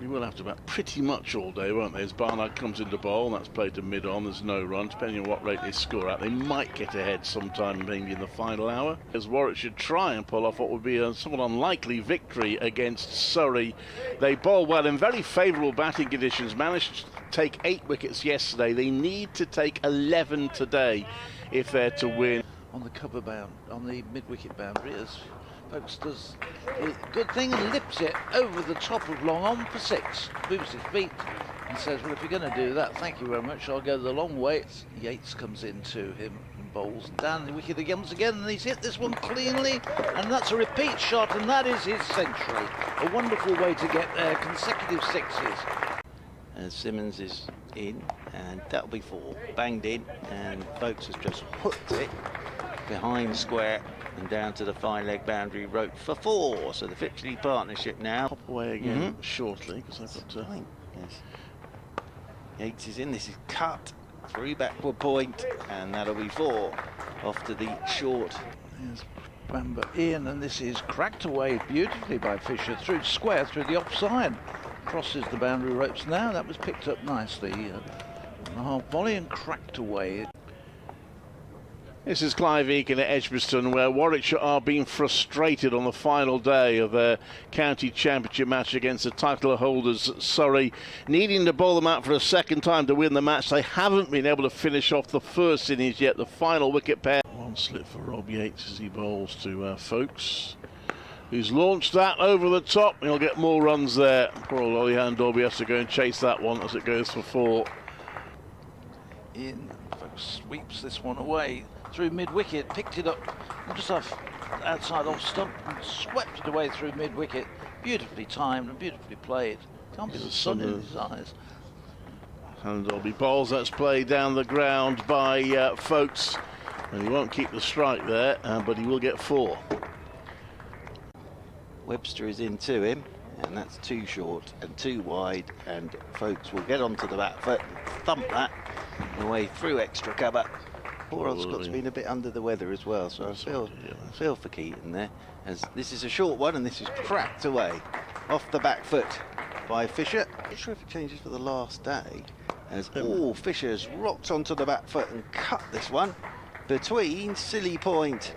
You will have to bat pretty much all day, won't they? As Barnard comes into bowl, and that's played to mid-on, there's no run. Depending on what rate they score at, they might get ahead sometime maybe in the final hour. As Warwickshire try and pull off what would be a somewhat unlikely victory against Surrey. They bowl well in very favourable batting conditions, managed to take 8 wickets yesterday. They need to take 11 today if they're to win. On the cover bound, on the mid-wicket boundary, as Foakes does a good thing and lips it over the top of long on for 6. Moves his feet and says, well, if you're going to do that, thank you very much, I'll go the long way. Yates comes into him and bowls down the wicket again once again, and he's hit this one cleanly, and that's a repeat shot, and that is his century. A wonderful way to get there, consecutive 6s. As Simmons is in, and that'll be 4. Banged in, and Foakes has just hooked it behind square and down to the 5-leg boundary rope for 4. So the Fitzley partnership now. Pop away again shortly, because I've got to... Yes. Yates is in, this is cut through backward point, and that'll be 4 off to the short. There's Bamber in, and this is cracked away beautifully by Fisher through square, through the offside. Crosses the boundary ropes now. That was picked up nicely. The half volley and cracked away. This is Clive Eakin at Edgbaston, where Warwickshire are being frustrated on the final day of their county championship match against the title holders Surrey, needing to bowl them out for a second time to win the match. They haven't been able to finish off the first innings yet, the final wicket pair. One slip for Rob Yates as he bowls to Foakes, who's launched that over the top. He'll get more runs there. Poor old Ollie Dorby has to go and chase that one as it goes for 4. In, Foakes sweeps this one away through mid-wicket, picked it up just off outside off stump and swept it away through mid-wicket. Beautifully timed and beautifully played. Can't be the sun in his eyes. And Dorby bowls, that's played down the ground by Foakes, and he won't keep the strike there, but he will get 4. Webster is into him, and that's 2 short and 2 wide, and Foakes will get onto the back foot and thump that away through extra cover. Poor old Scott's been a bit under the weather as well, so I feel for Keaton there, as this is a short one and this is cracked away off the back foot by Fisher. Not sure if it changes for the last day, as Fisher's rocked onto the back foot and cut this one between Silly Point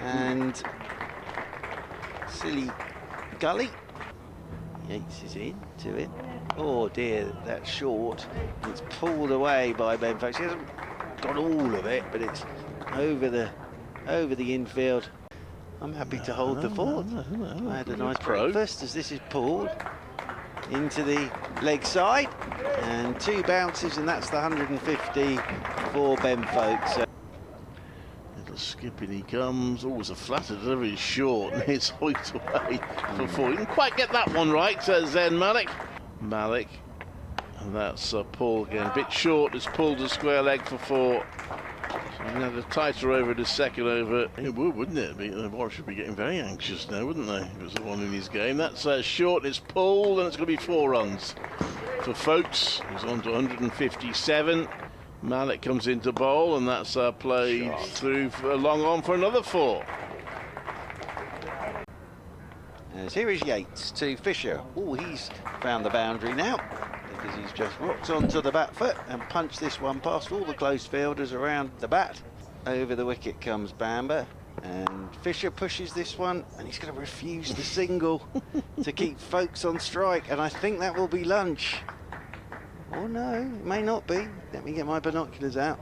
and Silly Gully. Yates is in to it. Oh dear, that's short. It's pulled away by Ben Foakes. He hasn't got all of it, but it's over the infield. I'm happy to hold the fort. I had a nice breakfast as this is pulled into the leg side, and 2 bounces, and that's the 150 for Ben Foakes. Little skipping he comes. Always a flatter delivery, short, and it's hoiked away for 4. He didn't quite get that one right, Zen Malik. And that's Paul again, a bit short. It's pulled the square leg for 4. So he had a tighter over the second over. It would, wouldn't it? The Warwickshire should be getting very anxious now, wouldn't they? If it was the one in his game. That's short, it's pulled, and it's going to be 4 runs for Foakes. He's on to 157. Malik comes into bowl, and that's played through long on for another 4. As here is Yates to Fisher. Oh, he's found the boundary now, because he's just rocked onto the back foot and punched this one past all the close fielders around the bat. Over the wicket comes Bamber, and Fisher pushes this one, and he's going to refuse the single to keep Foakes on strike, and I think that will be lunch. Oh no, it may not be. Let me get my binoculars out.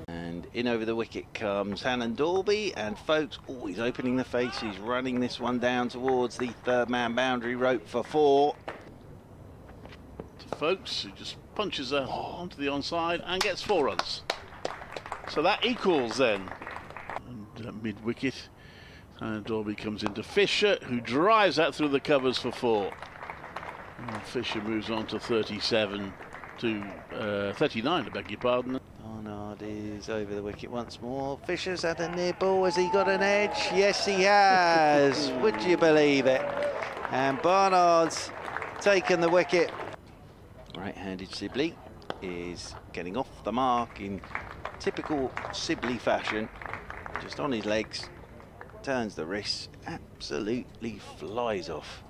And in over the wicket comes Hannon Dorby, and Foakes, oh, he's opening the face, he's running this one down towards the 3rd man boundary rope for 4. Foakes, who just punches her onto the onside and gets 4 runs. So that equals then. And mid-wicket, and Dorby comes into Fisher, who drives that through the covers for 4. And Fisher moves on to 39, I beg your pardon. Barnard is over the wicket once more. Fisher's had a nibble. Has he got an edge? Yes, he has. Would you believe it? And Barnard's taken the wicket. Right-handed Sibley is getting off the mark in typical Sibley fashion. Just on his legs, turns the wrist, absolutely flies off.